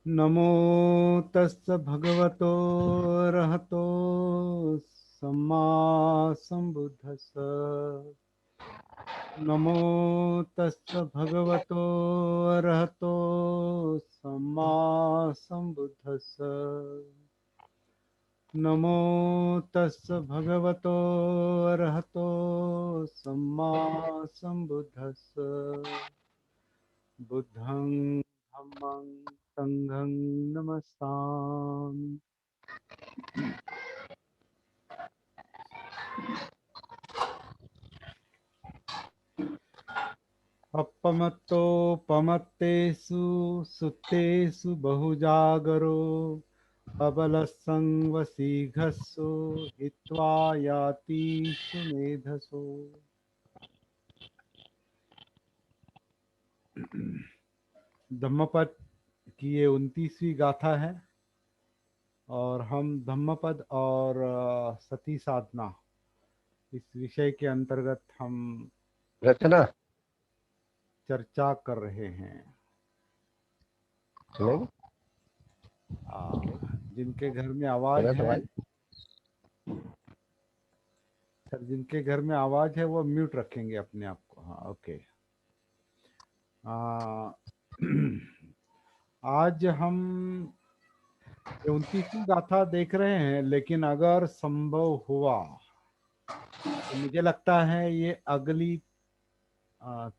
नमो तस्य भगवतो रहतो सम्मा सम्बुद्धस्स। नमो तस्य भगवतो रहतो सम्मा सम्बुद्धस्स। नमो तस्य भगवतो रहतो सम्मा सम्बुद्धस्स। बुद्धं धम्मं संघं नमस्तामि। अपमत्तोपमत्तेषु सुत्तेषु बहुजागरो अबलसंवसीघस्सु हित्वा यातीषु मेधसो। धम्मपद की ये 29वीं गाथा है और हम धम्मपद और सती साधना इस विषय के अंतर्गत हम रचना चर्चा कर रहे हैं। सुनेंगे। जिनके घर में आवाज सुना तो है, भाई। सर जिनके घर में आवाज है वो म्यूट रखेंगे अपने आप को। हाँ, ओके। आ, आज हम 29वीं गाथा देख रहे हैं, लेकिन अगर संभव हुआ तो मुझे लगता है ये अगली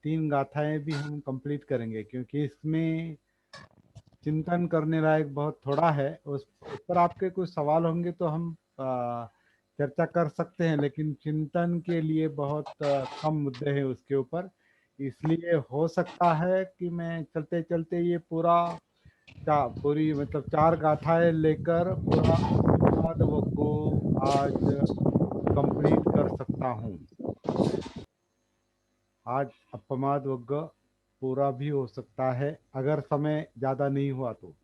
3 गाथाएं भी हम कंप्लीट करेंगे, क्योंकि इसमें चिंतन करने लायक बहुत थोड़ा है। उस पर आपके कुछ सवाल होंगे तो हम चर्चा कर सकते हैं, लेकिन चिंतन के लिए बहुत कम मुद्दे हैं उसके ऊपर। इसलिए हो सकता है कि मैं चलते चलते ये पूरी मतलब 4 गाथाएं लेकर पूरा अपवाद को आज कंप्लीट कर सकता हूँ। आज अपमाद वग्ग पूरा भी हो सकता है अगर समय ज़्यादा नहीं हुआ तो,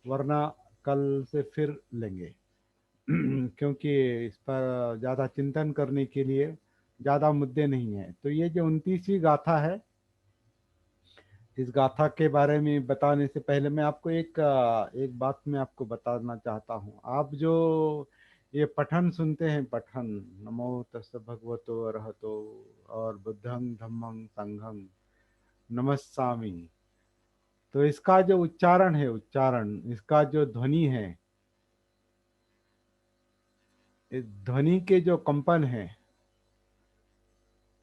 वरना कल से फिर लेंगे। क्योंकि इस पर ज़्यादा चिंतन करने के लिए ज़्यादा मुद्दे नहीं हैं। तो ये जो 29वीं गाथा है, इस गाथा के बारे में बताने से पहले मैं आपको एक बात मैं आपको बताना चाहता हूँ। आप जो ये पठन सुनते हैं, पठन नमो तस्य भगवतो अरहतो और बुद्धं धम्मं संघं नमस्सामि, तो इसका जो उच्चारण है, उच्चारण इसका जो ध्वनि है, इस ध्वनि के जो कंपन है,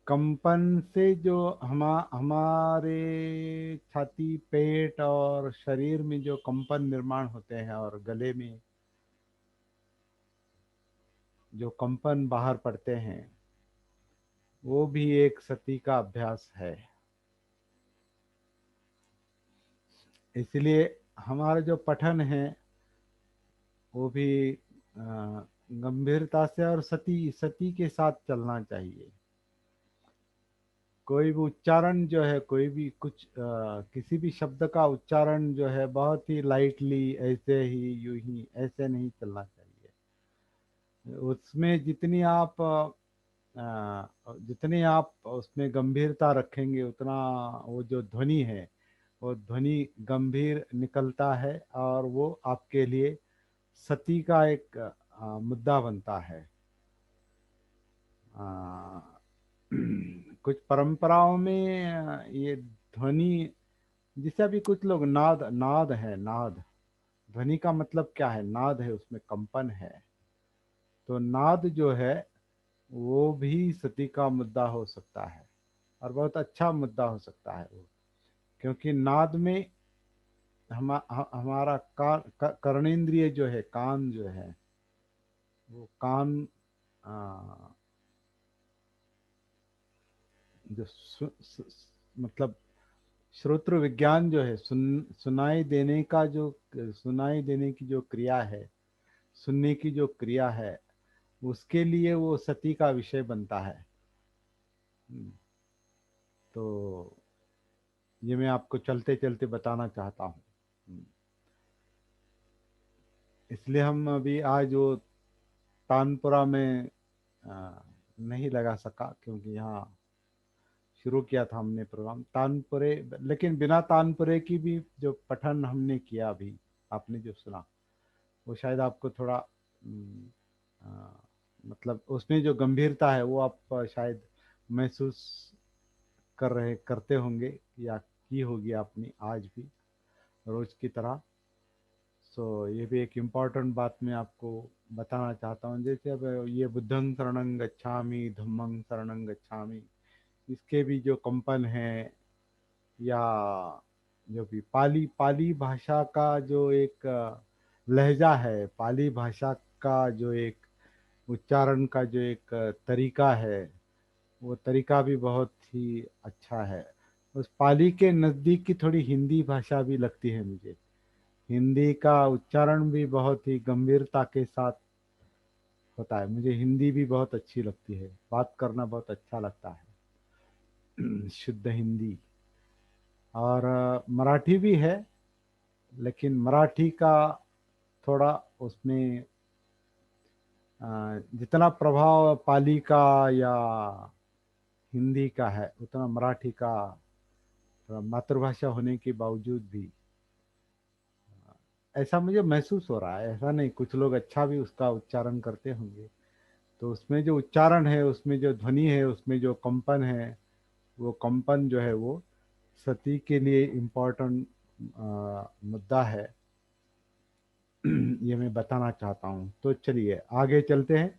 कंपन से जो हमारे छाती, पेट और शरीर में जो कंपन निर्माण होते हैं और गले में जो कंपन बाहर पड़ते हैं, वो भी एक सती का अभ्यास है। इसलिए हमारा जो पठन है वो भी गंभीरता से और सती सती के साथ चलना चाहिए। कोई भी उच्चारण जो है, कोई भी किसी भी शब्द का उच्चारण जो है बहुत ही लाइटली, ऐसे ही यूं ही ऐसे नहीं चलना चाहिए। उसमें जितनी आप उसमें गंभीरता रखेंगे, उतना वो जो ध्वनि है वो ध्वनि गंभीर निकलता है और वो आपके लिए सती का एक मुद्दा बनता है। आ, कुछ परंपराओं में ये ध्वनि, जिसे अभी कुछ लोग नाद नाद है, नाद ध्वनि का मतलब क्या है, नाद है, उसमें कंपन है। तो नाद जो है वो भी सती का मुद्दा हो सकता है और बहुत अच्छा मुद्दा हो सकता है वो। क्योंकि नाद में हमारा कर्णेंद्रिय जो है, कान जो है, वो कान आ, जो मतलब श्रोत्र विज्ञान जो है, सुनाई देने की जो क्रिया है, सुनने की जो क्रिया है, उसके लिए वो सती का विषय बनता है। हम्म, तो ये मैं आपको चलते चलते बताना चाहता हूँ। इसलिए हम अभी आज वो तानपुरा में नहीं लगा सका, क्योंकि यहाँ शुरू किया था हमने प्रोग्राम तानपुरे, लेकिन बिना तानपुरे की भी जो पठन हमने किया अभी, आपने जो सुना वो शायद आपको थोड़ा मतलब उसमें जो गंभीरता है वो आप शायद महसूस करते होंगे या की होगी आपने आज भी रोज की तरह। सो ये भी एक इम्पॉर्टेंट बात मैं आपको बताना चाहता हूँ। जैसे अब ये बुद्धं शरणं गच्छामि, धम्मं शरणं गच्छामि, इसके भी जो कंपन है या जो भी पाली पाली भाषा का जो एक लहजा है, पाली भाषा का जो एक उच्चारण का जो एक तरीका है, वो तरीका भी बहुत ही अच्छा है। उस पाली के नज़दीक की थोड़ी हिंदी भाषा भी लगती है मुझे। हिंदी का उच्चारण भी बहुत ही गंभीरता के साथ होता है। मुझे हिंदी भी बहुत अच्छी लगती है, बात करना बहुत अच्छा लगता है शुद्ध हिंदी। और मराठी भी है, लेकिन मराठी का थोड़ा उसमें जितना प्रभाव पाली का या हिंदी का है उतना मराठी का थोड़ा मातृभाषा होने के बावजूद भी ऐसा मुझे महसूस हो रहा है। ऐसा नहीं, कुछ लोग अच्छा भी उसका उच्चारण करते होंगे। तो उसमें जो उच्चारण है, उसमें जो ध्वनि है, उसमें जो कंपन है, वो कंपन जो है वो सती के लिए इम्पोर्टेंट मुद्दा है। ये मैं बताना चाहता हूँ। तो चलिए आगे चलते हैं।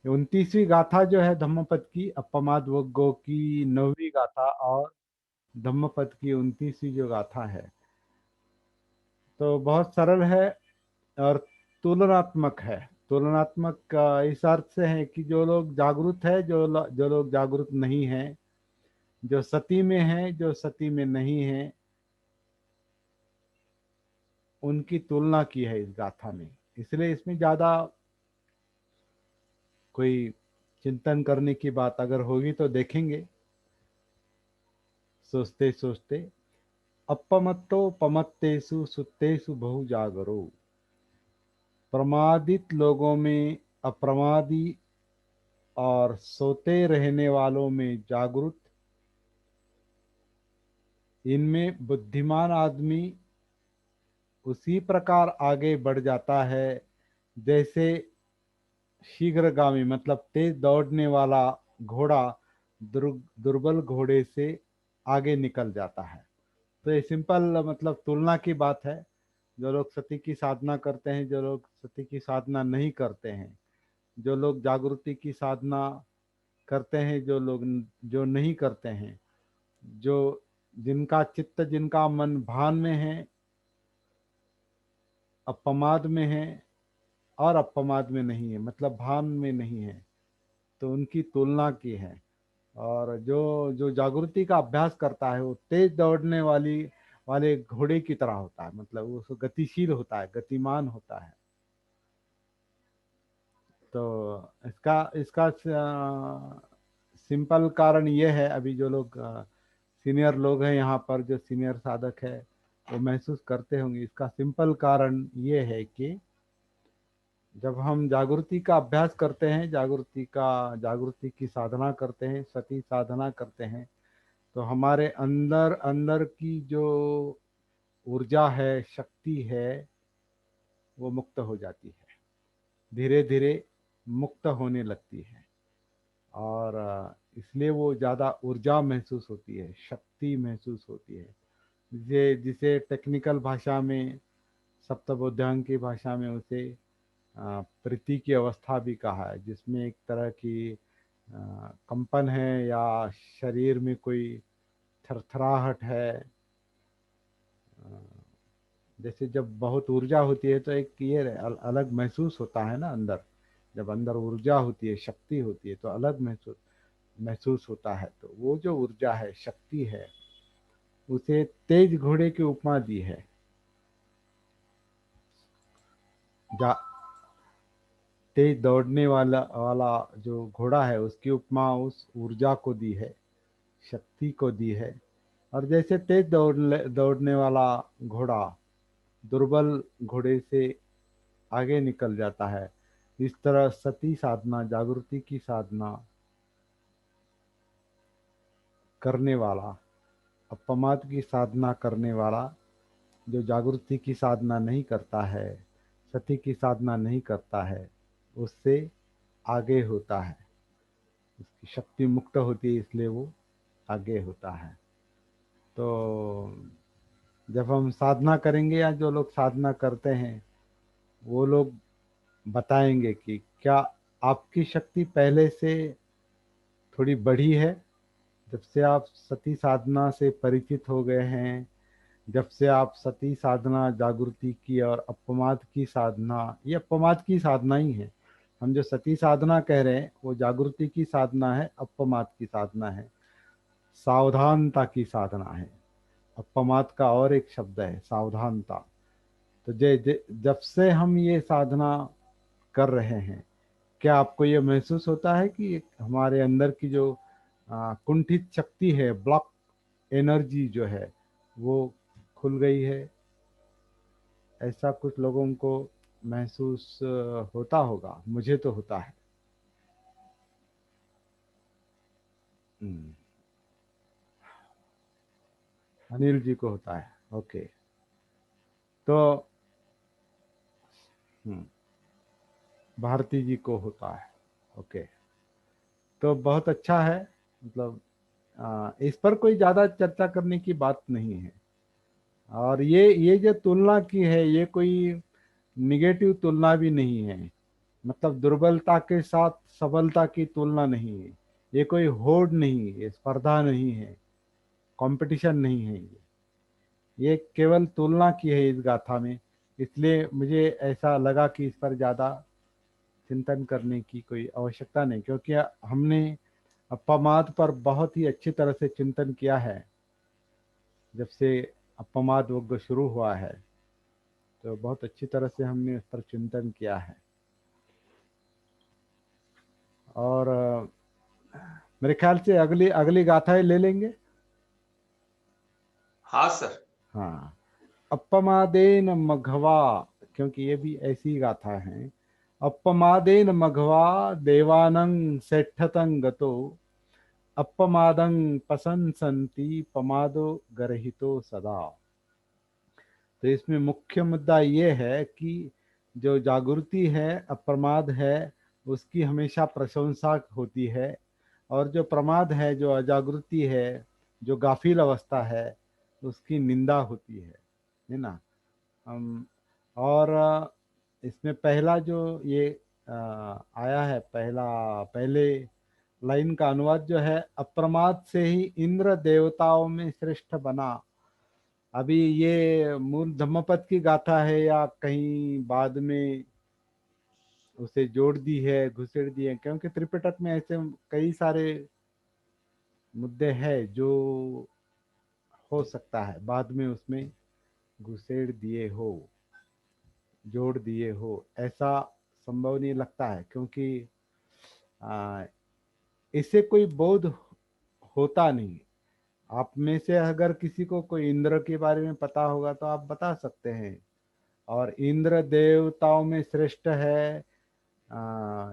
29वीं गाथा जो है धम्मपद की, अपमाद वग्गो की 9वीं गाथा और धम्मपद की 29वीं जो गाथा है, तो बहुत सरल है और तुलनात्मक है। तुलनात्मक का इस अर्थ से है कि जो लोग जागरूक है, जो लोग जागरूक नहीं है, जो सती में है, जो सती में नहीं है, उनकी तुलना की है इस गाथा में। इसलिए इसमें ज्यादा कोई चिंतन करने की बात अगर होगी तो देखेंगे सोचते सोचते। अपमत्तो पमत्तेषु सुत्तेषु बहु जागरो, प्रमादित लोगों में अप्रमादी और सोते रहने वालों में जागरूक, इनमें बुद्धिमान आदमी उसी प्रकार आगे बढ़ जाता है जैसे शीघ्रगामी मतलब तेज दौड़ने वाला घोड़ा दुर्बल घोड़े से आगे निकल जाता है। तो ये सिंपल मतलब तुलना की बात है। जो लोग सती की साधना करते हैं, जो लोग सती की साधना नहीं करते हैं, जो लोग जागृति की साधना करते हैं, जो लोग जो नहीं करते हैं, जो जिनका चित्त जिनका मन भान में है, अपमाद में है और अपमाद में नहीं है, मतलब भान में नहीं है, तो उनकी तुलना की है। और जो जो जागृति का अभ्यास करता है वो तेज दौड़ने वाले घोड़े की तरह होता है, मतलब वो गतिशील होता है, गतिमान होता है। तो इसका इसका सिंपल कारण ये है, अभी जो लोग सीनियर लोग हैं यहाँ पर, जो सीनियर साधक है वो महसूस करते होंगे। इसका सिंपल कारण ये है कि जब हम जागृति का अभ्यास करते हैं, जागृति की साधना करते हैं, सती साधना करते हैं, तो हमारे अंदर अंदर की जो ऊर्जा है, शक्ति है, वो मुक्त हो जाती है, धीरे धीरे मुक्त होने लगती है। और इसलिए वो ज़्यादा ऊर्जा महसूस होती है, शक्ति महसूस होती है। जिसे जिसे टेक्निकल भाषा में, सप्तबोधांग की भाषा में उसे प्रीति की अवस्था भी कहा है, जिसमें एक तरह की कंपन है या शरीर में कोई थरथराहट है। जैसे जब बहुत ऊर्जा होती है तो एक ये अलग महसूस होता है ना अंदर। जब अंदर ऊर्जा होती है, शक्ति होती है, तो अलग महसूस महसूस होता है। तो वो जो ऊर्जा है, शक्ति है, उसे तेज घोड़े की उपमा दी है। जा तेज दौड़ने वाला जो घोड़ा है उसकी उपमा उस ऊर्जा को दी है, शक्ति को दी है। और जैसे तेज दौड़ने वाला घोड़ा दुर्बल घोड़े से आगे निकल जाता है, इस तरह सती साधना, जागृति की साधना करने वाला, अपमाद की साधना करने वाला जो जागृति की साधना नहीं करता है, सती की साधना नहीं करता है, उससे आगे होता है, उसकी शक्ति मुक्त होती है, इसलिए वो आगे होता है। तो जब हम साधना करेंगे या जो लोग साधना करते हैं वो लोग बताएंगे कि क्या आपकी शक्ति पहले से थोड़ी बढ़ी है, जब से आप सती साधना से परिचित हो गए हैं, जब से आप सती साधना, जागृति की और अपमाद की साधना, ये अपमाद की साधना ही है। हम जो सती साधना कह रहे हैं वो जागृति की साधना है, अपमाद की साधना है, सावधानता की साधना है। अपमाद का और एक शब्द है सावधानता। तो जब से हम ये साधना कर रहे हैं, क्या आपको ये महसूस होता है कि हमारे अंदर की जो कुंठित शक्ति है, ब्लॉक एनर्जी जो है वो खुल गई है? ऐसा कुछ लोगों को महसूस होता होगा, मुझे तो होता है। हम्म, अनिल जी को होता है। ओके। तो हम्म, भारती जी को होता है। ओके। तो बहुत अच्छा है। मतलब इस पर कोई ज़्यादा चर्चा करने की बात नहीं है। और ये जो तुलना की है, ये कोई निगेटिव तुलना भी नहीं है। मतलब दुर्बलता के साथ सबलता की तुलना नहीं है। ये कोई होड़ नहीं है, ये स्पर्धा नहीं है, कंपटीशन नहीं है। ये केवल तुलना की है इस गाथा में। इसलिए मुझे ऐसा लगा कि इस पर ज़्यादा चिंतन करने की कोई आवश्यकता नहीं, क्योंकि हमने अपमाद पर बहुत ही अच्छी तरह से चिंतन किया है। जब से अपमाद वग्ग शुरू हुआ है तो बहुत अच्छी तरह से हमने उस पर चिंतन किया है। और मेरे ख्याल से अगली अगली गाथाएं ले लेंगे। हाँ सर। हाँ। अपमादेन मघवा, क्योंकि ये भी ऐसी गाथा है। अपमादेन मघवा देवानंग सेठतं गतो, अपमादं पसंसन्ति पमादो गर्हितो सदा। तो इसमें मुख्य मुद्दा ये है कि जो जागृति है, अप्रमाद है, उसकी हमेशा प्रशंसा होती है। और जो प्रमाद है, जो अजागृति है, जो गाफिल अवस्था है, उसकी निंदा होती है ना। और इसमें पहला जो ये आया है, पहले लाइन का अनुवाद जो है, अप्रमाद से ही इंद्र देवताओं में श्रेष्ठ बना। अभी ये मूल धम्मपद की गाथा है या कहीं बाद में उसे जोड़ दी है, घुसेड़ दी है? क्योंकि त्रिपिटक में ऐसे कई सारे मुद्दे हैं जो हो सकता है बाद में उसमें घुसेड़ दिए हो, जोड़ दिए हो। ऐसा संभव नहीं लगता है, क्योंकि आ, इससे कोई बोध होता नहीं। आप में से अगर किसी को कोई इंद्र के बारे में पता होगा तो आप बता सकते हैं। और इंद्र देवताओं में श्रेष्ठ है।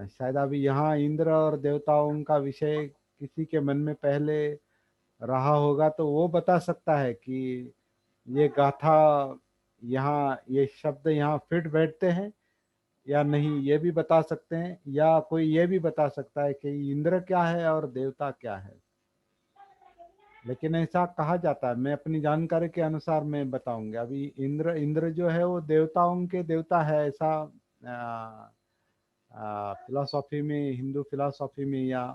शायद अभी यहाँ इंद्र और देवताओं का विषय किसी के मन में पहले रहा होगा तो वो बता सकता है कि ये गाथा, यहाँ ये शब्द यहाँ फिट बैठते हैं या नहीं, ये भी बता सकते हैं। या कोई ये भी बता सकता है कि इंद्र क्या है और देवता क्या है। लेकिन ऐसा कहा जाता है, मैं अपनी जानकारी के अनुसार मैं बताऊंगा। अभी इंद्र इंद्र जो है वो देवताओं के देवता है, ऐसा फिलोसॉफी में, हिंदू फिलोसॉफी में या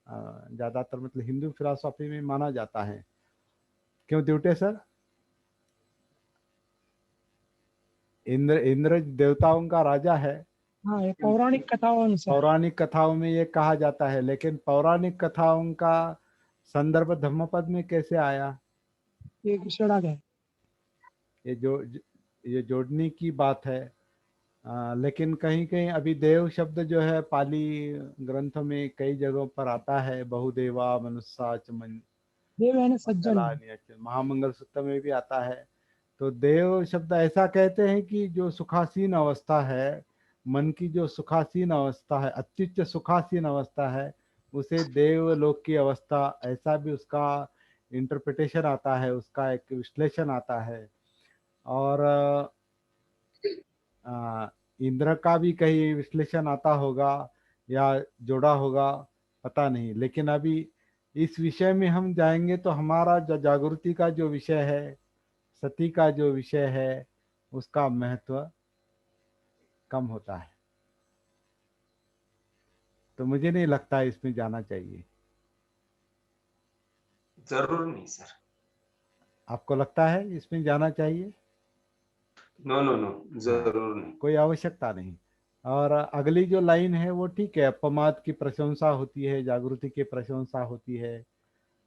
ज़्यादातर मतलब हिंदू फिलोसॉफी में माना जाता है। क्यों त्युटे सर? इंद्र इंद्र देवताओं का राजा है। हाँ, ये पौराणिक कथाओं अनुसार। पौराणिक कथाओं में ये कहा जाता है, लेकिन पौराणिक कथाओं का संदर्भ धम्मपद में कैसे आया? ये घुसेड़ा गया। ये जो ये जोड़ने की बात है। लेकिन कहीं कहीं अभी देव शब्द जो है पाली ग्रंथ में कई जगहों पर आता है। बहुदेवा मनुष्या च देव यानी सज्जन। महामंगल सूत्र में भी आता है। तो देव शब्द ऐसा कहते हैं कि जो सुखासीन अवस्था है, मन की जो सुखासीन अवस्था है, अत्युच्च सुखासीन अवस्था है, उसे देवलोक की अवस्था, ऐसा भी उसका इंटरप्रिटेशन आता है, उसका एक विश्लेषण आता है। और इंद्र का भी कहीं विश्लेषण आता होगा या जोड़ा होगा, पता नहीं। लेकिन अभी इस विषय में हम जाएंगे तो हमारा जो जागृति का जो विषय है, सती का जो विषय है, उसका महत्व कम होता है। तो मुझे नहीं लगता इसमें जाना चाहिए। जरूर नहीं सर। आपको लगता है इसमें जाना चाहिए? नो नो नो, हाँ, जरूर नहीं। कोई आवश्यकता नहीं। और अगली जो लाइन है वो ठीक है, अपमाद की प्रशंसा होती है, जागृति की प्रशंसा होती है,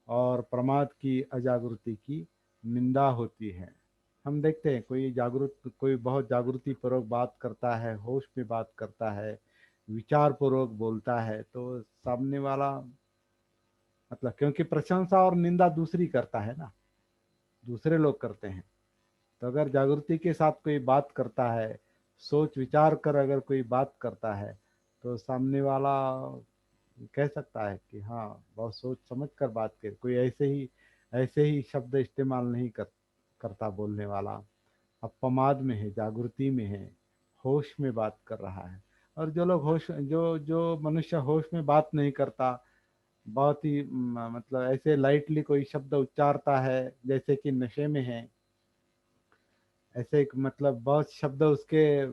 और प्रमाद की, अजागृति की निंदा होती है। हम देखते हैं कोई बहुत जागृति पूर्वक बात करता है, होश में बात करता है, विचार पूर्वक बोलता है, तो सामने वाला, मतलब क्योंकि प्रशंसा और निंदा दूसरी करता है ना, दूसरे लोग करते हैं। तो अगर जागृति के साथ कोई बात करता है, सोच विचार कर अगर कोई बात करता है, तो सामने वाला कह सकता है कि हाँ, बहुत सोच समझ कर बात कर, कोई ऐसे ही शब्द इस्तेमाल नहीं करता बोलने वाला। अपमाद में है, जागृति में है, होश में बात कर रहा है। और जो लोग होश जो जो मनुष्य होश में बात नहीं करता, बहुत ही मतलब ऐसे लाइटली कोई शब्द उच्चारता है जैसे कि नशे में है, ऐसे एक मतलब बहुत शब्द उसके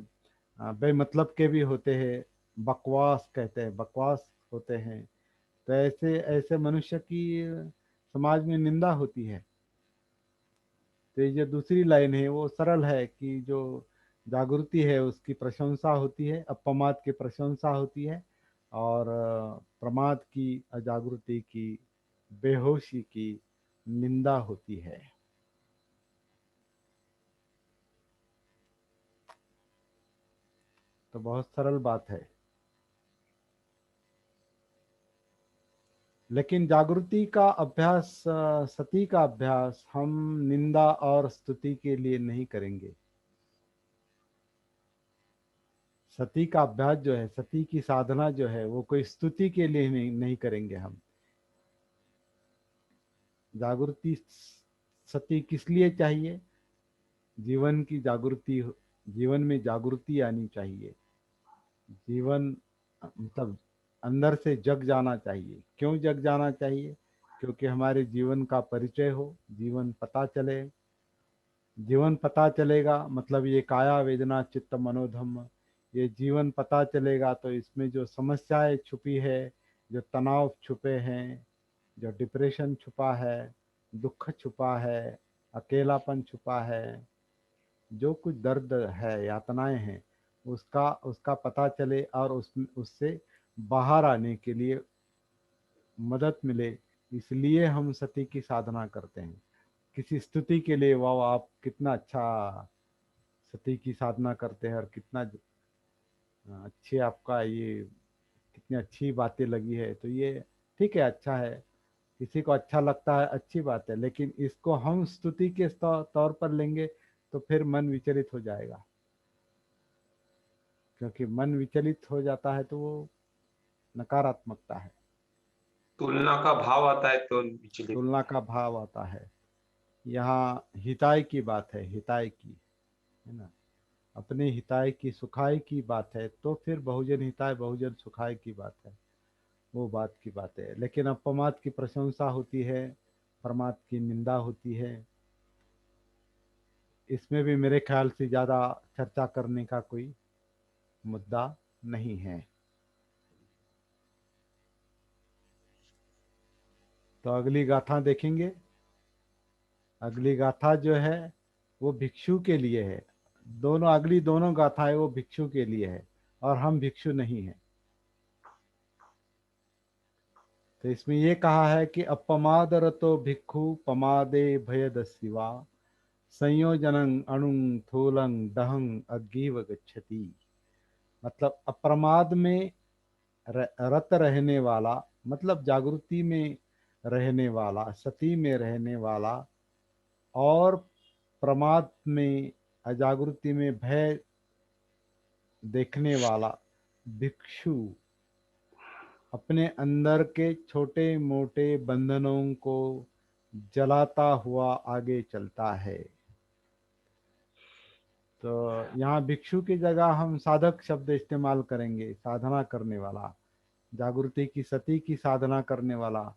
बेमतलब के भी होते हैं, बकवास कहते हैं, बकवास होते हैं। तो ऐसे ऐसे मनुष्य की समाज में निंदा होती है। तो ये जो दूसरी लाइन है वो सरल है कि जो जागृति है उसकी प्रशंसा होती है, अपमाद की प्रशंसा होती है, और प्रमाद की, अजागृति की, बेहोशी की निंदा होती है। तो बहुत सरल बात है। लेकिन जागृति का अभ्यास, सती का अभ्यास हम निंदा और स्तुति के लिए नहीं करेंगे। सती का अभ्यास जो है, सती की साधना जो है, वो कोई स्तुति के लिए नहीं करेंगे हम। जागृति सती किस लिए चाहिए? जीवन की जागृति, जीवन में जागृति आनी चाहिए। जीवन मतलब अंदर से जग जाना चाहिए। क्यों जग जाना चाहिए? क्योंकि हमारे जीवन का परिचय हो, जीवन पता चले। जीवन पता चलेगा मतलब ये काया वेदना चित्त मनोधम्म, ये जीवन पता चलेगा तो इसमें जो समस्याएं छुपी है, जो तनाव छुपे हैं, जो डिप्रेशन छुपा है, दुख छुपा है, अकेलापन छुपा है, जो कुछ दर्द है, यातनाएं हैं, उसका उसका पता चले और उससे बाहर आने के लिए मदद मिले। इसलिए हम सती की साधना करते हैं। किसी स्तुति के लिए, वाह आप कितना अच्छा सती की साधना करते हैं, और कितना अच्छे आपका ये, कितनी अच्छी बातें लगी है, तो ये ठीक है, अच्छा है। किसी को अच्छा लगता है, अच्छी बात है। लेकिन इसको हम स्तुति के तौर पर लेंगे तो फिर मन विचलित हो जाएगा। क्योंकि मन विचलित हो जाता है तो वो नकारात्मकता है, तुलना का भाव आता है तो विचलित तुलना होते का भाव आता है। यहाँ हिताय की बात है, हिताय की, है ना, अपने हिताय की, सुखाय की बात है, तो फिर बहुजन हिताय बहुजन सुखाय की बात है, वो बात की बात है। लेकिन अपमाद की प्रशंसा होती है, प्रमाद की निंदा होती है। इसमें भी मेरे ख्याल से ज़्यादा चर्चा करने का कोई मुद्दा नहीं है। तो अगली गाथा देखेंगे। अगली गाथा जो है वो भिक्षु के लिए है। दोनों अगली दोनों गाथाएं वो भिक्षु के लिए है, और हम भिक्षु नहीं हैं। तो इसमें ये कहा है कि अपमाद रतो भिक्षु पमादे भयद शिवा संयोजनं अणुं थूलं दहं अग्गिव गच्छति। मतलब अप्रमाद में रत रहने वाला, मतलब जागृति में रहने वाला, सती में रहने वाला, और प्रमाद में, अजागृति में भय देखने वाला भिक्षु अपने अंदर के छोटे मोटे बंधनों को जलाता हुआ आगे चलता है। तो यहाँ भिक्षु की जगह हम साधक शब्द इस्तेमाल करेंगे, साधना करने वाला, जागृति की सती की साधना करने वाला।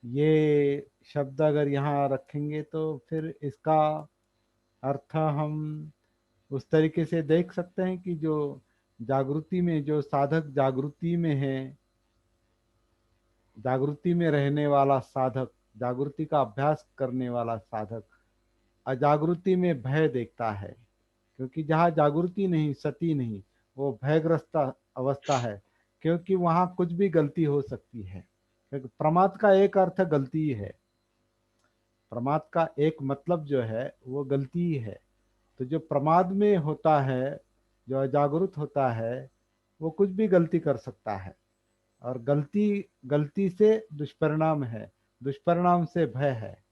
ये शब्द अगर यहाँ रखेंगे तो फिर इसका अर्थ हम उस तरीके से देख सकते हैं कि जो जागृति में, जो साधक जागृति में है, जागृति में रहने वाला साधक, जागृति का अभ्यास करने वाला साधक अजागृति में भय देखता है। क्योंकि जहाँ जागृति नहीं, सती नहीं, वो भयग्रस्त अवस्था है, क्योंकि वहाँ कुछ भी गलती हो सकती है। क्योंकि प्रमाद का एक अर्थ गलती ही है, प्रमाद का एक मतलब जो है वो गलती ही है। तो जो प्रमाद में होता है, जो अजागृत होता है, वो कुछ भी गलती कर सकता है। और गलती, गलती से दुष्परिणाम है, दुष्परिणाम से भय है।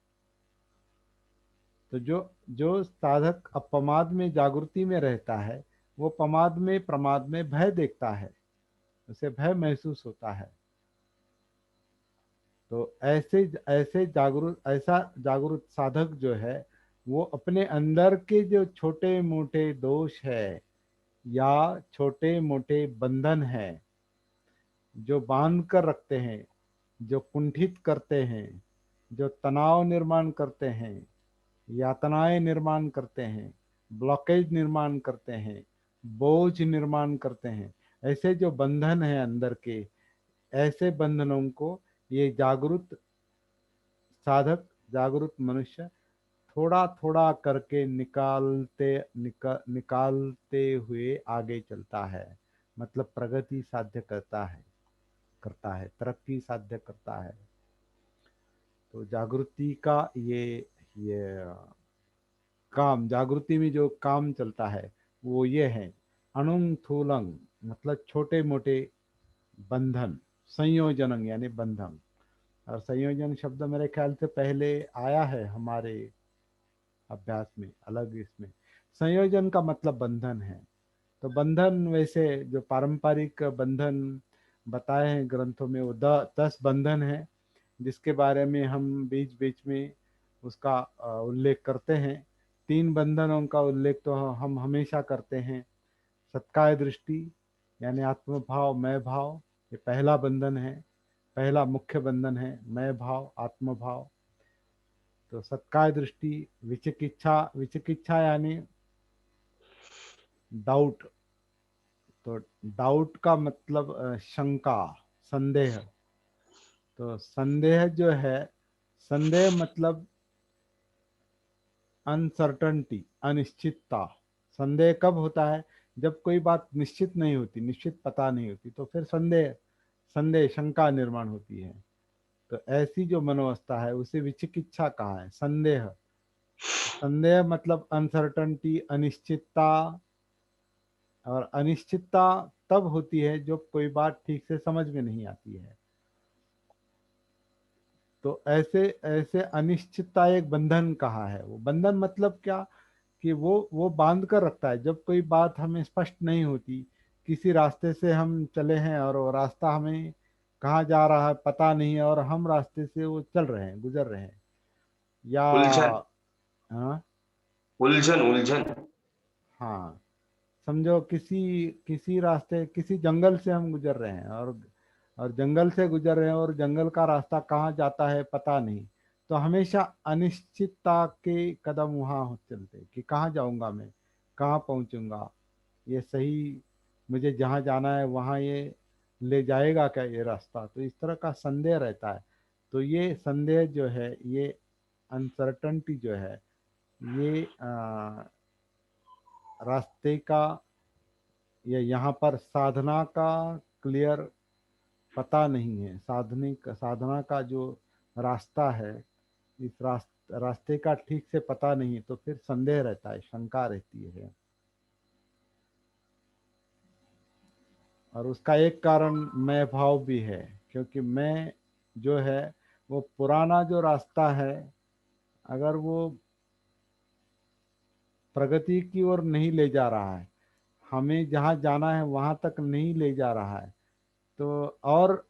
तो जो जो साधक अपमाद में जागृति में रहता है, वो प्रमाद में भय देखता है, उसे भय महसूस होता है। तो ऐसे ऐसे जागरूक, ऐसा जागरूक साधक जो है, वो अपने अंदर के जो छोटे मोटे दोष है या छोटे मोटे बंधन है, जो बांध कर रखते हैं, जो कुंठित करते हैं, जो तनाव निर्माण करते हैं, यातनाएं निर्माण करते हैं, ब्लॉकेज निर्माण करते हैं, बोझ निर्माण करते हैं, ऐसे जो बंधन है अंदर के, ऐसे बंधनों को ये जागरूक साधक, जागरूक मनुष्य थोड़ा थोड़ा करके निकालते हुए आगे चलता है। मतलब प्रगति साध्य करता है, तरक्की साध्य करता है। तो जागृति का ये काम, जागृति में जो काम चलता है वो ये है, अणुंग थूलंग, मतलब छोटे मोटे बंधन, संयोजन यानी बंधन। और संयोजन शब्द मेरे ख्याल से पहले आया है हमारे अभ्यास में, अलग इसमें। संयोजन का मतलब बंधन है। तो बंधन वैसे जो पारंपरिक बंधन बताए हैं ग्रंथों में, वो 10 बंधन है, जिसके बारे में हम बीच बीच में उसका उल्लेख करते हैं। 3 बंधनों का उल्लेख तो हम हमेशा करते हैं। सत्काय दृष्टि यानी आत्मभाव, मैं भाव, ये पहला बंधन है, पहला मुख्य बंधन है, मैं भाव, आत्म भाव। तो सत्काय दृष्टि, विचिकिच्छा, विचिकिच्छा यानी डाउट। तो डाउट का मतलब शंका, संदेह। तो संदेह जो है, संदेह मतलब अनसर्टनटी, अनिश्चितता। संदेह कब होता है? जब कोई बात निश्चित नहीं होती, निश्चित पता नहीं होती, तो फिर संदेह, शंका निर्माण होती है। तो ऐसी जो मनोवस्था है उसे विचिकिच्छा कहा है, संदेह। संदेह मतलब अनसर्टनटी, अनिश्चितता। और अनिश्चितता तब होती है जब कोई बात ठीक से समझ में नहीं आती है। तो ऐसे ऐसे अनिश्चितता एक बंधन कहा है। वो बंधन मतलब क्या, कि वो बांध कर रखता है। जब कोई बात हमें स्पष्ट नहीं होती, किसी रास्ते से हम चले हैं और वो रास्ता हमें कहाँ जा रहा है पता नहीं है, और हम रास्ते से वो चल रहे हैं, गुजर रहे हैं, या उलझन, हाँ, उलझन, उलझन। हाँ, समझो किसी किसी रास्ते, किसी जंगल से हम गुजर रहे हैं, और जंगल से गुजर रहे हैं और जंगल का रास्ता कहाँ जाता है पता नहीं। तो हमेशा अनिश्चितता के कदम वहाँ चलते कि कहाँ जाऊँगा मैं, कहाँ पहुँचूँगा, ये सही, मुझे जहाँ जाना है वहाँ ये ले जाएगा क्या ये रास्ता। तो इस तरह का संदेह रहता है। तो ये संदेह जो है, ये अनसर्टनटी जो है, ये रास्ते का, ये यहाँ पर साधना का क्लियर पता नहीं है। साधना का जो रास्ता है, इस रास्ते का ठीक से पता नहीं, तो फिर संदेह रहता है, शंका रहती है। और उसका एक कारण मैं भाव भी है, क्योंकि मैं जो है वो पुराना जो रास्ता है, अगर वो प्रगति की ओर नहीं ले जा रहा है, हमें जहाँ जाना है वहाँ तक नहीं ले जा रहा है, तो और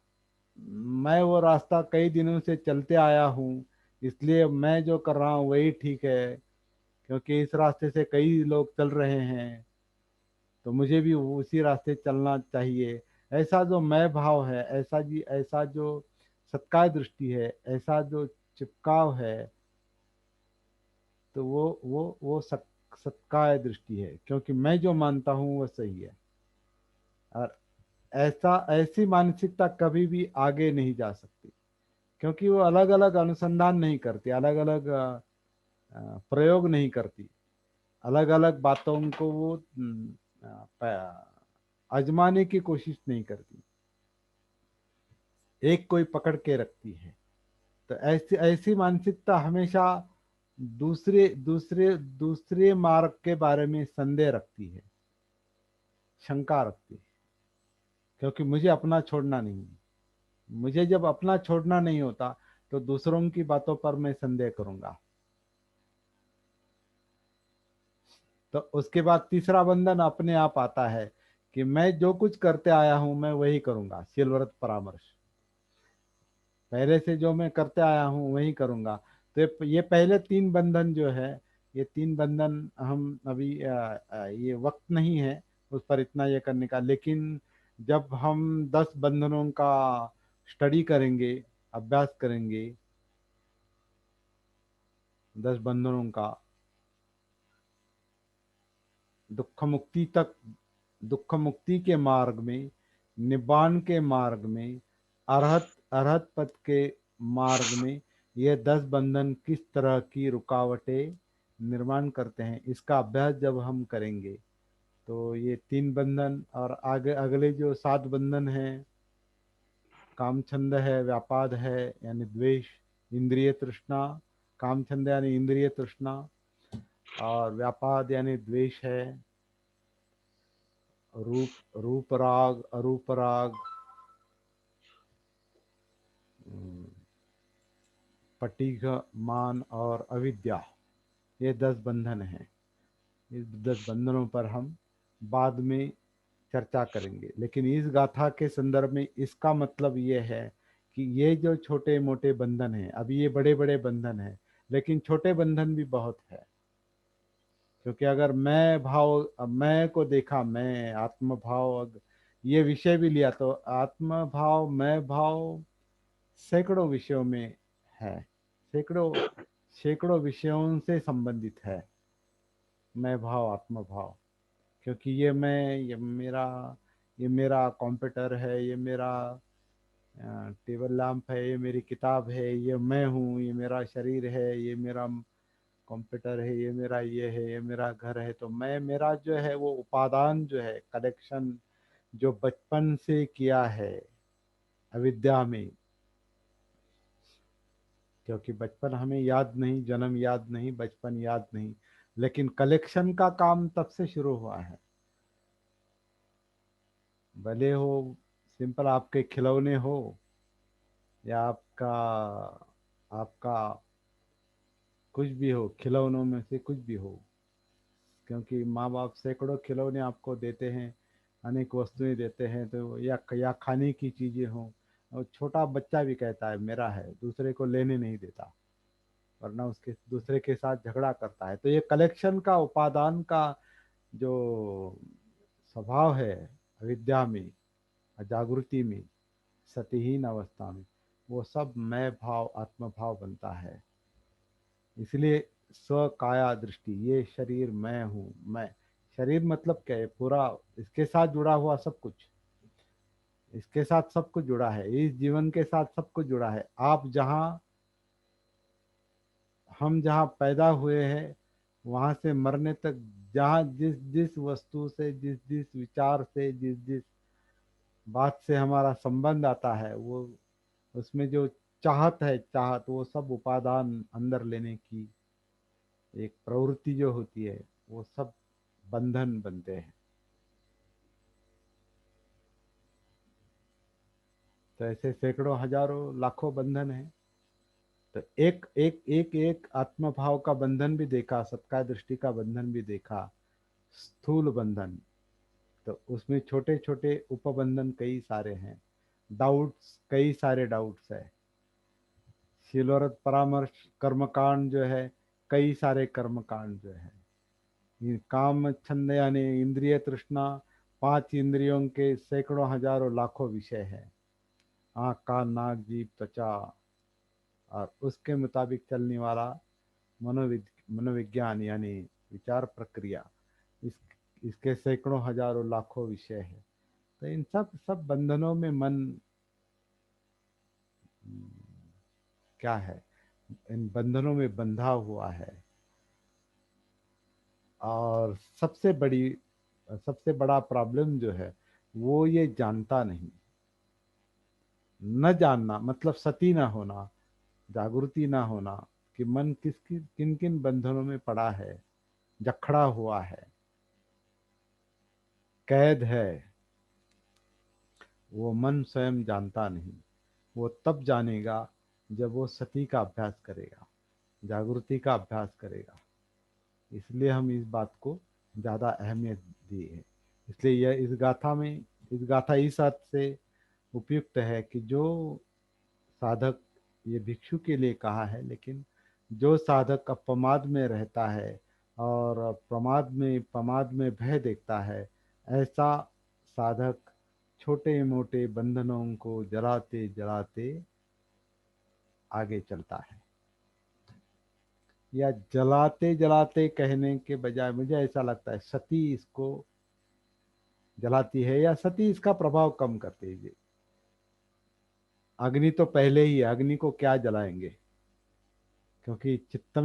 मैं वो रास्ता कई दिनों से चलते आया हूँ, इसलिए मैं जो कर रहा हूँ वही ठीक है, क्योंकि इस रास्ते से कई लोग चल रहे हैं, तो मुझे भी उसी रास्ते चलना चाहिए। ऐसा जो मैं भाव है, ऐसा जो सत्कार दृष्टि है, ऐसा जो चिपकाव है, तो वो सत्कार दृष्टि है, क्योंकि मैं जो मानता हूँ वो सही है। और ऐसी मानसिकता कभी भी आगे नहीं जा सकती, क्योंकि वो अलग अलग अनुसंधान नहीं करती, अलग अलग प्रयोग नहीं करती, अलग अलग बातों को वो आजमाने की कोशिश नहीं करती, एक कोई पकड़ के रखती है। तो ऐसी ऐसी मानसिकता हमेशा दूसरे दूसरे दूसरे मार्ग के बारे में संदेह रखती है, शंका रखती है, क्योंकि मुझे अपना छोड़ना नहीं है। मुझे जब अपना छोड़ना नहीं होता तो दूसरों की बातों पर मैं संदेह करूंगा। तो उसके बाद तीसरा बंधन अपने आप आता है कि मैं जो कुछ करते आया हूं मैं वही करूंगा। शीलव्रत परामर्श, पहले से जो मैं करते आया हूं वही करूंगा। तो ये पहले तीन बंधन जो है, ये तीन बंधन हम अभी ये वक्त नहीं है उस पर इतना ये करने का, लेकिन जब हम 10 बंधनों का स्टडी करेंगे, अभ्यास करेंगे, 10 बंधनों का, दुख मुक्ति तक, दुख मुक्ति के मार्ग में, निब्बान के मार्ग में, अरहत अरहत पद के मार्ग में, ये 10 बंधन किस तरह की रुकावटें निर्माण करते हैं, इसका अभ्यास जब हम करेंगे तो ये तीन बंधन और आगे अगले जो 7 बंधन हैं, कामछंद है, व्यापाद है यानी द्वेष, इंद्रिय तृष्णा, कामछंद यानी इंद्रिय तृष्णा, और व्यापाद यानी द्वेष है, रूप राग, अरूप राग, पटीघ, मान और अविद्या, ये 10 बंधन हैं। इस 10 बंधनों पर हम बाद में चर्चा करेंगे, लेकिन इस गाथा के संदर्भ में इसका मतलब ये है कि ये जो छोटे मोटे बंधन हैं, अभी ये बड़े बड़े बंधन हैं, लेकिन छोटे बंधन भी बहुत है। क्योंकि अगर मैं भाव, मैं को देखा, मैं आत्म भाव, ये विषय भी लिया, तो आत्म भाव मैं भाव सैकड़ों विषयों में है, सैकड़ों सैकड़ों विषयों से संबंधित है मैं भाव, आत्म भाव। क्योंकि ये मैं, ये मेरा कंप्यूटर है, ये मेरा टेबल लैंप है, ये मेरी किताब है, ये मैं हूँ, ये मेरा शरीर है, ये मेरा कंप्यूटर है, ये मेरा ये है, ये मेरा घर है। तो मैं, मेरा जो है वो उपादान जो है, कलेक्शन जो बचपन से किया है अविद्या में, क्योंकि बचपन हमें याद नहीं, जन्म याद नहीं, बचपन याद नहीं, लेकिन कलेक्शन का काम तब से शुरू हुआ है। भले हो सिंपल आपके खिलौने हो, या आपका आपका कुछ भी हो, खिलौनों में से कुछ भी हो, क्योंकि माँ बाप सैकड़ों खिलौने आपको देते हैं, अनेक वस्तुएं देते हैं, तो या खाने की चीज़ें हों, और छोटा बच्चा भी कहता है मेरा है, दूसरे को लेने नहीं देता, वरना उसके दूसरे के साथ झगड़ा करता है। तो ये कलेक्शन का, उपादान का जो स्वभाव है अविद्या में, जागृति में, सतिहीन अवस्था में, वो सब मैं भाव, आत्म भाव बनता है। इसलिए स्व काया दृष्टि, ये शरीर मैं हूँ, मैं, शरीर मतलब क्या है, पूरा इसके साथ जुड़ा हुआ सब कुछ, इसके साथ सब कुछ जुड़ा है, इस जीवन के साथ सब कुछ जुड़ा है। आप जहाँ, हम जहाँ पैदा हुए हैं वहां से मरने तक, जहाँ जिस जिस वस्तु से, जिस जिस विचार से, जिस जिस बात से हमारा संबंध आता है, वो उसमें जो चाहत है, चाहत, वो सब उपादान अंदर लेने की एक प्रवृत्ति जो होती है, वो सब बंधन बनते हैं। तो ऐसे सैकड़ों, हजारों, लाखों बंधन हैं। तो एक एक एक एक आत्म भाव का बंधन भी देखा, सत्कार दृष्टि का बंधन भी देखा, स्थूल बंधन। तो उसमें छोटे छोटे उपबंधन कई सारे हैं, डाउट्स, कई सारे डाउट्स है। शीलव्रत परामर्श कर्मकांड जो है, कई सारे कर्म कांड जो है, ये काम छंद यानी इंद्रिय तृष्णा, 5 इंद्रियों के सैकड़ों हजारों लाखों विषय है, आँख कान नाक जीभ त्वचा, और उसके मुताबिक चलने वाला मनोविज्ञान यानी विचार प्रक्रिया, इस इसके सैकड़ों हजारों लाखों विषय है। तो इन सब बंधनों में मन क्या है, इन बंधनों में बंधा हुआ है। और सबसे बड़ा प्रॉब्लम जो है वो ये जानता नहीं। न जानना मतलब सती ना होना, जागृति ना होना कि मन किन किन बंधनों में पड़ा है, जकड़ा हुआ है, कैद है, वो मन स्वयं जानता नहीं। वो तब जानेगा जब वो सती का अभ्यास करेगा, जागृति का अभ्यास करेगा। इसलिए हम इस बात को ज़्यादा अहमियत दी है। इसलिए यह इस गाथा इस अर्थ से उपयुक्त है कि जो साधक, ये भिक्षु के लिए कहा है, लेकिन जो साधक अपमाद में रहता है और प्रमाद में भय देखता है, ऐसा साधक छोटे मोटे बंधनों को जलाते जलाते आगे चलता है। या जलाते जलाते कहने के बजाय मुझे ऐसा लगता है सती इसको जलाती है, या सती इसका प्रभाव कम करती है। अग्नि तो पहले ही है, अग्नि को क्या जलाएंगे, क्योंकि चित्त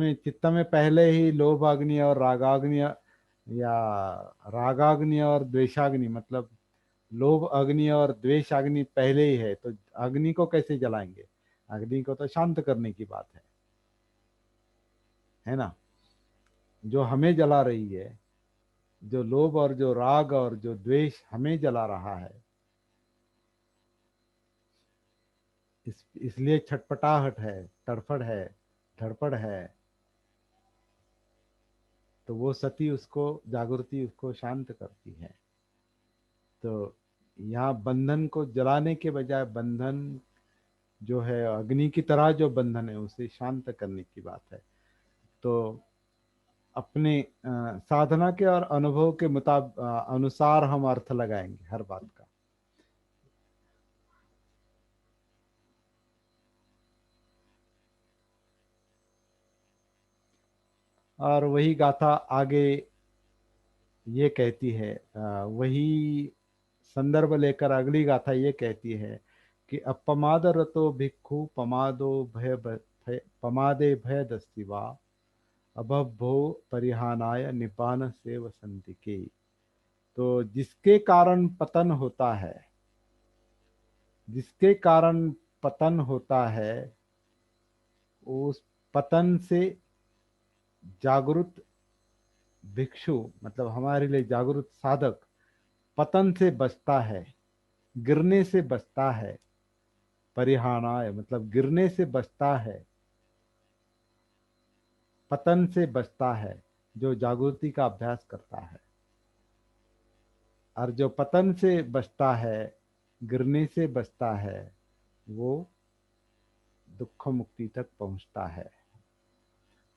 में पहले ही लोभाग्नि और रागाग्नि, या रागाग्नि और द्वेषाग्नि, मतलब लोभ अग्नि और द्वेष अग्नि पहले ही है, तो अग्नि को कैसे जलाएंगे। अग्नि को तो शांत करने की बात है ना। जो हमें जला रही है, जो लोभ और जो राग और जो द्वेष हमें जला रहा है, इसलिए छटपटाहट है, तड़फड़ है, धड़पड़ है। तो वो सती उसको, जागृति उसको शांत करती है। तो यहाँ बंधन को जलाने के बजाय बंधन जो है, अग्नि की तरह जो बंधन है, उसे शांत करने की बात है। तो अपने साधना के और अनुभव के अनुसार हम अर्थ लगाएंगे हर बात का। और वही गाथा आगे ये कहती है, वही संदर्भ लेकर अगली गाथा ये कहती है कि अपमाद रतो भिक्खु पमादे भय दस्तिवा अभभो परिहानाय निपान से वसंतिके। तो जिसके कारण पतन होता है, उस पतन से जागृत भिक्षु, मतलब हमारे लिए जागृत साधक पतन से बचता है, गिरने से बचता है। परिहानाय मतलब गिरने से बचता है, पतन से बचता है, जो जागृति का अभ्यास करता है। और जो पतन से बचता है, गिरने से बचता है, वो दुख मुक्ति तक पहुंचता है,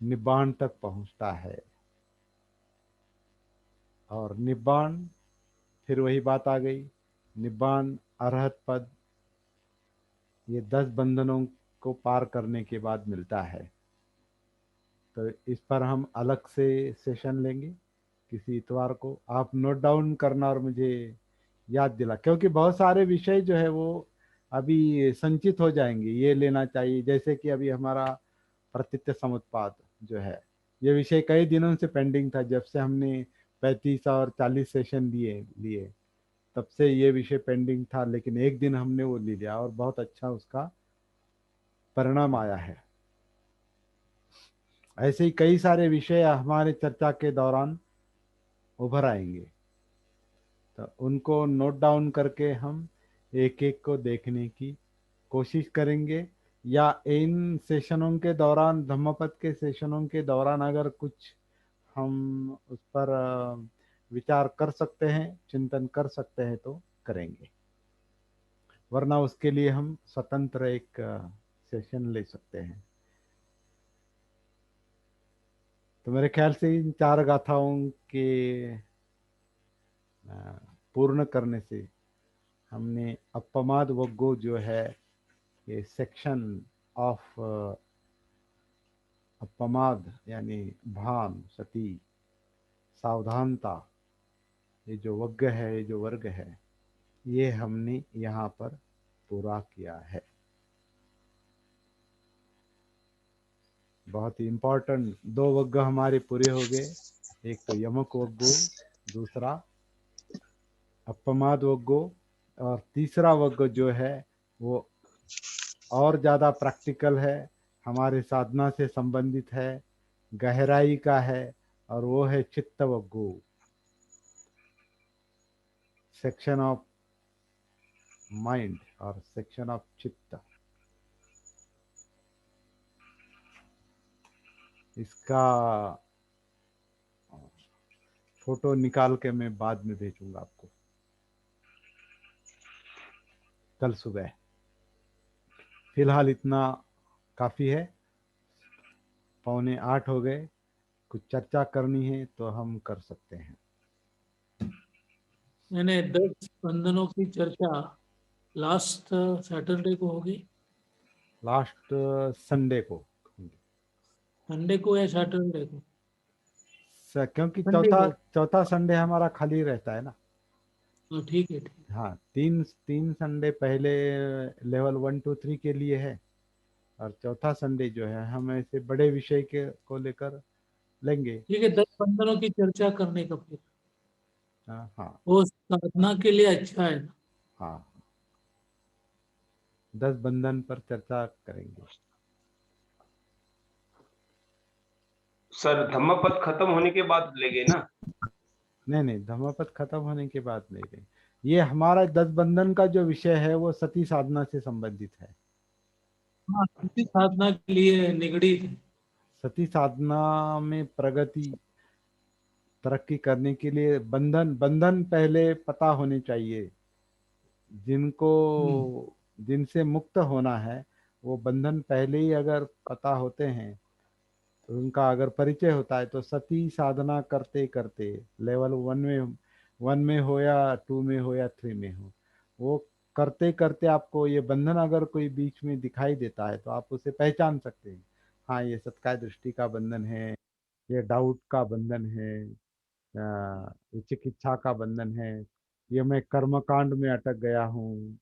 निब्बाण तक पहुंचता है। और निब्बाण, फिर वही बात आ गई, निब्बाण अरहत पद, ये 10 बंधनों को पार करने के बाद मिलता है। तो इस पर हम अलग से सेशन लेंगे किसी इतवार को। आप नोट डाउन करना और मुझे याद दिला, क्योंकि बहुत सारे विषय जो है वो अभी संचित हो जाएंगे। ये लेना चाहिए, जैसे कि अभी हमारा प्रतीत्य समुत्पाद जो है, ये विषय कई दिनों से पेंडिंग था। जब से हमने 35 और 40 सेशन लिए लिए तब से ये विषय पेंडिंग था, लेकिन एक दिन हमने वो ले लिया और बहुत अच्छा उसका परिणाम आया है। ऐसे ही कई सारे विषय हमारे चर्चा के दौरान उभर आएंगे, तो उनको नोट डाउन करके हम एक एक को देखने की कोशिश करेंगे। या इन सेशनों के दौरान, धम्मपद के सेशनों के दौरान अगर कुछ हम उस पर विचार कर सकते हैं, चिंतन कर सकते हैं तो करेंगे, वरना उसके लिए हम स्वतंत्र एक सेशन ले सकते हैं। तो मेरे ख्याल से इन 4 गाथाओं के पूर्ण करने से हमने अपमाद वग्गो जो है ये सेक्शन ऑफ अपमाद यानी भान सती सावधानता, ये जो वग्ग है, ये जो वर्ग है, ये हमने यहाँ पर पूरा किया है। बहुत ही इम्पोर्टेंट 2 वग्ग हमारे पूरे हो गए। एक तो यमक वग्गो, दूसरा अपमाद वग्गो, और तीसरा वग्ग जो है वो और ज़्यादा प्रैक्टिकल है, हमारे साधना से संबंधित है, गहराई का है, और वो है चित्त वग्गो, सेक्शन ऑफ माइंड और सेक्शन ऑफ चित्त। इसका फोटो निकाल के मैं बाद में भेजूंगा आपको कल सुबह। फिलहाल इतना काफ़ी है, 7:45 हो गए। कुछ चर्चा करनी है तो हम कर सकते हैं। मैंने 10 बंधनों की चर्चा लास्ट सैटरडे को होगी, लास्ट संडे को, संडे को या सैटरडे को? क्योंकि संडे को। चौथा संडे हमारा खाली रहता है ना। हाँ ठीक है, ठीक है। हाँ, तीन संडे पहले लेवल 1 2 3 के लिए है, और चौथा संडे जो है हम ऐसे बड़े विषय के को लेकर लेंगे। ठीक है, 10 बंधनों की चर्चा करने का फिर हाँ हाँ वो साधना के लिए अच्छा है ना। हाँ, 10 बंधन पर चर्चा करेंगे। सर धम्मपद खत्म होने के बाद लेंगे ना? नहीं, धम्मपद खत्म होने के बाद नहीं लेंगे। ये हमारा 10 बंधन का जो विषय है वो सती साधना से संबंधित है। हाँ, किसी साधना के लिए निगड़ित है। सती साधना में प्रगति तरक्की करने के लिए बंधन पहले पता होने चाहिए। जिनको जिनसे मुक्त होना है वो बंधन पहले ही अगर पता होते हैं, तो उनका अगर परिचय होता है, तो सती साधना करते करते लेवल 1 में हो या 2 में हो या 3 में हो, वो करते करते आपको ये बंधन अगर कोई बीच में दिखाई देता है तो आप उसे पहचान सकते हैं। हाँ, ये सत्काय दृष्टि का बंधन है, ये डाउट का बंधन है, ये चिकित्सा का बंधन है, ये मैं कर्मकांड में अटक गया हूँ,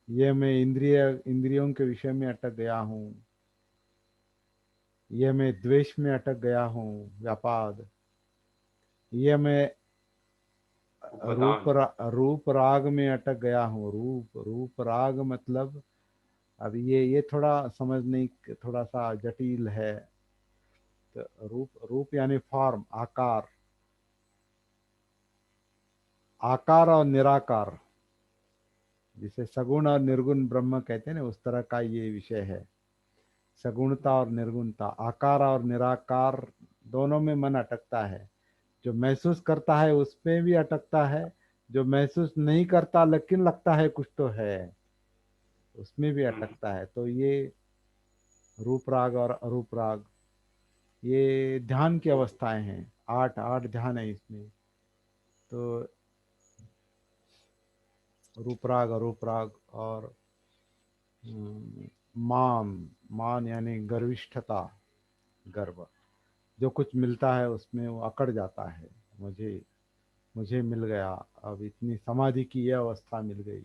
ये मैं इंद्रियों के विषय में अटक गया हूँ, ये मैं द्वेष में अटक गया हूँ, व्यापाद, ये मैं उपादान। रूप राग में अटक गया हूँ। रूप राग मतलब, अब ये थोड़ा समझने थोड़ा सा जटिल है। तो रूप यानी फॉर्म, आकार और निराकार, जिसे सगुण और निर्गुण ब्रह्म कहते हैं ना, उस तरह का ये विषय है। सगुणता और निर्गुणता, आकार और निराकार दोनों में मन अटकता है। जो महसूस करता है उसमें भी अटकता है, जो महसूस नहीं करता लेकिन लगता है कुछ तो है, उसमें भी अटकता है। तो ये रूप राग और अरूप राग, ये ध्यान की अवस्थाएं हैं। 8 ध्यान है इसमें। तो रूप राग, अरूप राग और मान यानी गर्विष्ठता, गर्व, जो कुछ मिलता है उसमें वो अकड़ जाता है। मुझे मुझे मिल गया, अब इतनी समाधि की यह अवस्था मिल गई,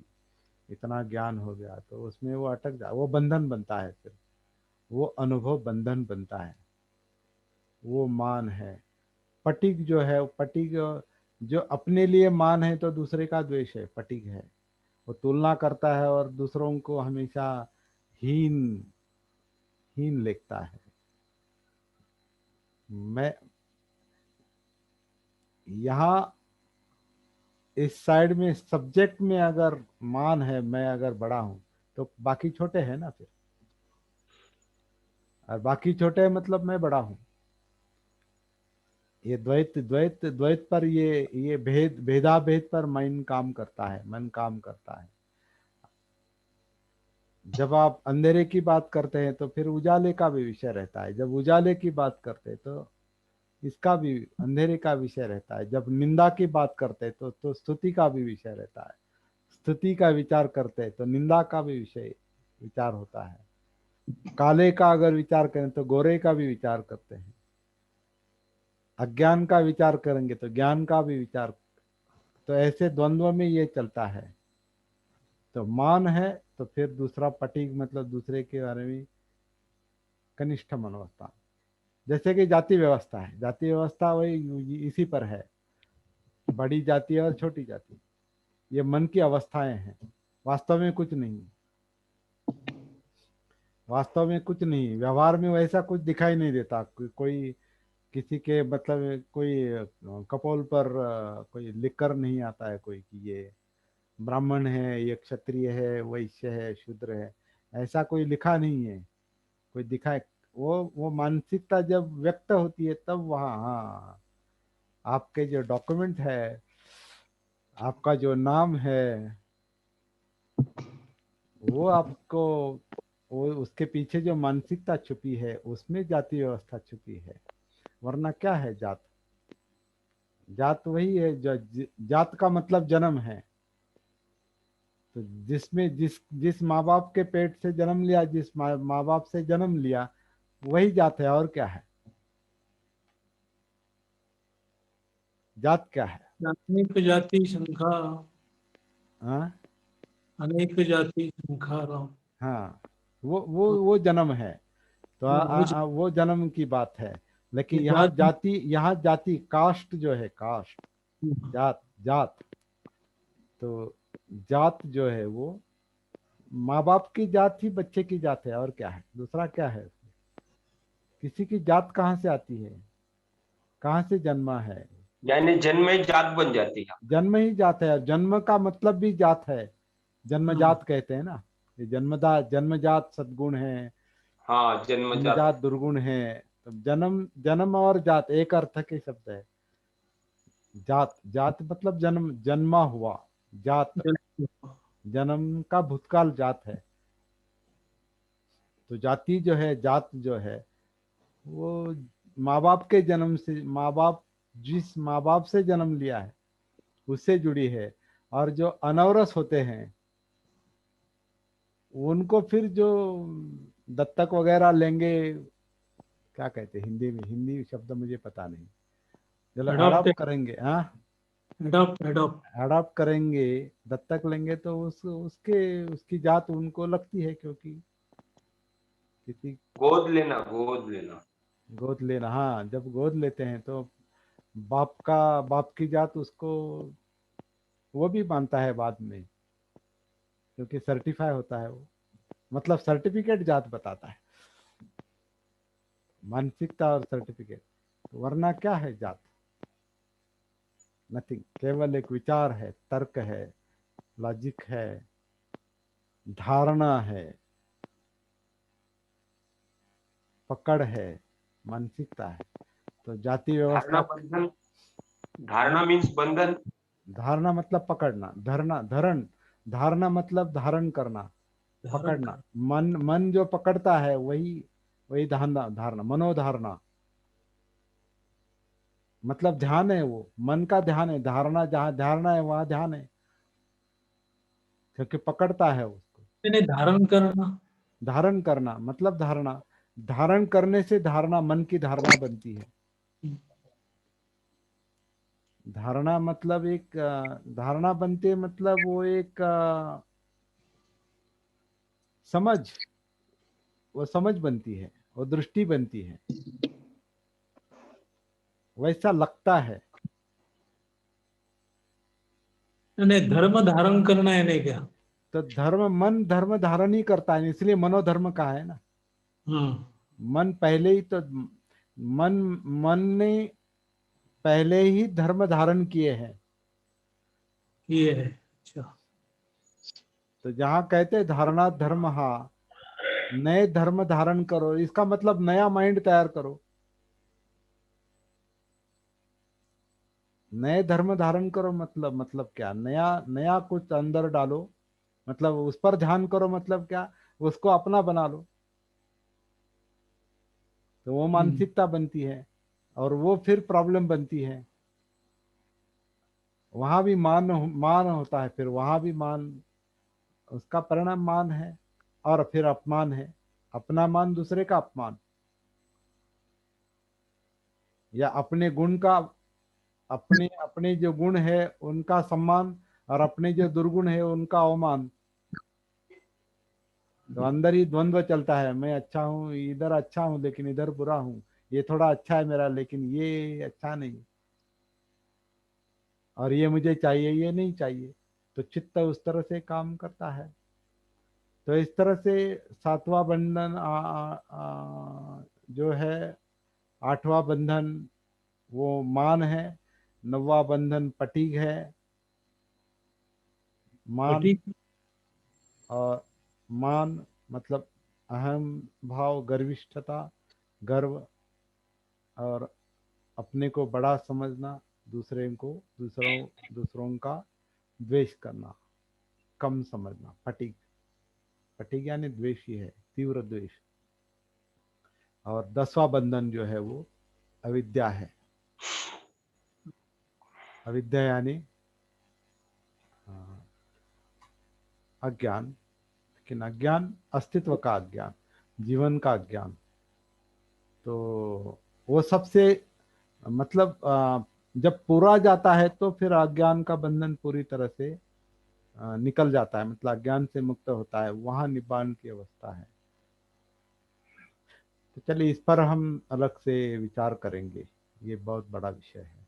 इतना ज्ञान हो गया, तो उसमें वो अटक जा, वो बंधन बनता है। फिर वो अनुभव बंधन बनता है, वो मान है। पटिक जो है, पटिक जो अपने लिए मान है तो दूसरे का द्वेष है, पटिक है। वो तुलना करता है और दूसरों को हमेशा हीन हीन लिखता है। मैं यहाँ इस साइड में सब्जेक्ट में अगर मान है, मैं अगर बड़ा हूं तो बाकी छोटे हैं ना फिर, और बाकी छोटे हैं मतलब मैं बड़ा हूं। ये द्वैत पर ये भेदाभेद पर मन काम करता है। जब आप अंधेरे की बात करते हैं तो फिर उजाले का भी विषय रहता है। जब उजाले की बात करते हैं तो इसका भी अंधेरे का विषय रहता है। जब निंदा की बात करते हैं तो स्तुति का भी विषय रहता है। स्तुति का विचार करते हैं तो निंदा का भी विषय विचार होता है। काले का अगर विचार करें तो गोरे का भी विचार करते हैं। अज्ञान का विचार करेंगे तो ज्ञान का भी विचार। तो ऐसे द्वंद्व में ये चलता है। तो मान है तो फिर दूसरा पटीक मतलब दूसरे के बारे में कनिष्ठ मनोवस्था। जैसे कि जाति व्यवस्था है, जाति व्यवस्था वही इसी पर है, बड़ी जाति और छोटी जाति। ये मन की अवस्थाएं हैं, वास्तव में कुछ नहीं। वास्तव में कुछ नहीं, व्यवहार में वैसा कुछ दिखाई नहीं देता। कोई किसी के मतलब कोई कपोल पर कोई लिखकर नहीं आता है कोई कि ये ब्राह्मण है, ये क्षत्रिय है, वैश्य है, शूद्र है, ऐसा कोई लिखा नहीं है। कोई दिखाए वो मानसिकता जब व्यक्त होती है तब वहाँ, हाँ, आपके जो डॉक्यूमेंट है, आपका जो नाम है, वो आपको वो उसके पीछे जो मानसिकता छुपी है उसमें जाति व्यवस्था छुपी है। वरना क्या है जात? जात वही है जो जात का मतलब जन्म है। तो जिसमें जिस माँ बाप के पेट से जन्म लिया, जिस माँ बाप से जन्म लिया, वही जात है। और क्या है? जात क्या है? अनेक जाति संखा, हाँ अनेक जाति संखा राम। हाँ, वो जन्म है। तो वो जन्म की बात है। लेकिन यहाँ जाति कास्ट जो है, कास्ट, जात जात, तो जात जो है वो माँ बाप की जात ही बच्चे की जात है। और क्या है? दूसरा क्या है? किसी की जात कहाँ से आती है? कहाँ से जन्मा है? यानी जन्म में जात बन जाती है। जन्म ही जात है। जन्म का मतलब भी जात है। जन्मजात कहते हैं ना, ये जन्मजात सद्गुण है, हाँ, जन्मजात। जन्मजात दुर्गुण है। तो जन्म और जात एक अर्थ के शब्द है। जात जात मतलब जन्म, जन्मा हुआ। जात जन्म का भूतकाल जात है। तो जाति जो है, जात जो है, वो माँ बाप के जन्म से, जिस माँ बाप से जन्म लिया है उससे जुड़ी है। और जो अनौरस होते हैं उनको फिर जो दत्तक वगैरह लेंगे, क्या कहते हैं हिंदी में, हिंदी शब्द मुझे पता नहीं, चलो अडॉप्ट करेंगे। हाँ, अडॉप्ट करेंगे, दत्तक लेंगे तो उसकी जात उनको लगती है। क्योंकि किसी गोद लेना। गोद लेना, हाँ, जब गोद लेते हैं तो बाप की जात उसको वो भी मानता है बाद में, क्योंकि सर्टिफाई होता है वो, मतलब सर्टिफिकेट जात बताता है, मानसिकता और सर्टिफिकेट। वरना क्या है जात? नथिंग, केवल एक विचार है, तर्क है, लॉजिक है, धारणा है, पकड़ है, मानसिकता है। तो जाति व्यवस्था, धारणा मीन्स बंधन। धारणा मतलब पकड़ना, धारणा मतलब धारण करना, पकड़ना। मन जो पकड़ता है वही वही धारणा, मनोधारणा मतलब ध्यान है। वो मन का ध्यान है। धारणा, जहाँ धारणा है वहां ध्यान है, क्योंकि पकड़ता है उसको। धारण करना, धारण करना मतलब धारणा, धारण करने से धारणा, मन की धारणा बनती है। धारणा मतलब एक धारणा बनती है, मतलब वो एक समझ, वो समझ बनती है, वो दृष्टि बनती है, वैसा लगता है। धर्म धारण करना है नहीं क्या? तो मन धर्म धारण ही करता है, इसलिए मनोधर्म कहा है ना। मन पहले ही तो, मन ने पहले ही धर्म धारण किए हैं। ये है। अच्छा, तो जहां कहते धारणा धर्म, हा, नए धर्म धारण करो, इसका मतलब नया माइंड तैयार करो। नए धर्म धारण करो मतलब क्या? नया नया कुछ अंदर डालो, मतलब उस पर ध्यान करो, मतलब क्या? उसको अपना बना लो, तो वो मानसिकता बनती है। और वो फिर प्रॉब्लम बनती है। वहां भी मान मान होता है, फिर वहां भी मान, उसका परिणाम मान है, और फिर अपमान है, अपना मान दूसरे का अपमान, या अपने गुण का, अपने अपने जो गुण है उनका सम्मान, और अपने जो दुर्गुण है उनका अवमान। तो अंदर ही द्वंद्व चलता है, मैं अच्छा हूँ, इधर अच्छा हूँ लेकिन इधर बुरा हूँ, ये थोड़ा अच्छा है मेरा लेकिन ये अच्छा नहीं, और ये मुझे चाहिए ये नहीं चाहिए। तो चित्त उस तरह से काम करता है। तो इस तरह से सातवां बंधन जो है, आठवां बंधन वो मान है, नौवां बंधन पटीग है। मान, ठीक। और मान मतलब अहम भाव, गर्विष्ठता, गर्व, और अपने को बड़ा समझना, दूसरों का द्वेष करना, कम समझना, फटीग। फटीग यानी द्वेष ही है, तीव्र द्वेष। और 10वां बंधन जो है वो अविद्या है। अविद्या यानी अज्ञान, लेकिन अज्ञान अस्तित्व का अज्ञान, जीवन का अज्ञान। तो वो सबसे मतलब जब पूरा जाता है तो फिर अज्ञान का बंधन पूरी तरह से निकल जाता है, मतलब अज्ञान से मुक्त होता है, वहां निब्बान की अवस्था है। तो चलिए इस पर हम अलग से विचार करेंगे, ये बहुत बड़ा विषय है।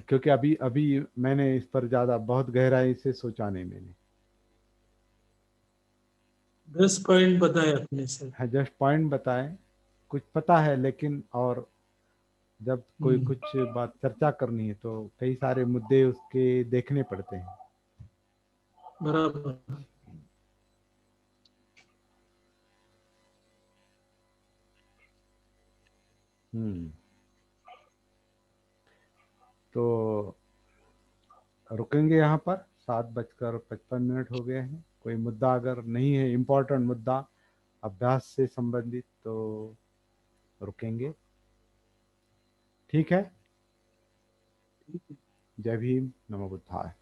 क्योंकि अभी अभी मैंने इस पर ज्यादा बहुत गहराई से सोचा नहीं मैंने। 10 पॉइंट बताए अपने से। है जस्ट पॉइंट बताएं, कुछ पता है, लेकिन और जब कोई कुछ बात चर्चा करनी है तो कई सारे मुद्दे उसके देखने पड़ते हैं। बराबर। हम्म। तो रुकेंगे यहाँ पर, 7:55 हो गए हैं। कोई मुद्दा अगर नहीं है, इम्पोर्टेंट मुद्दा अभ्यास से संबंधित, तो रुकेंगे। ठीक है। जय भीम, नमो बुद्धाय।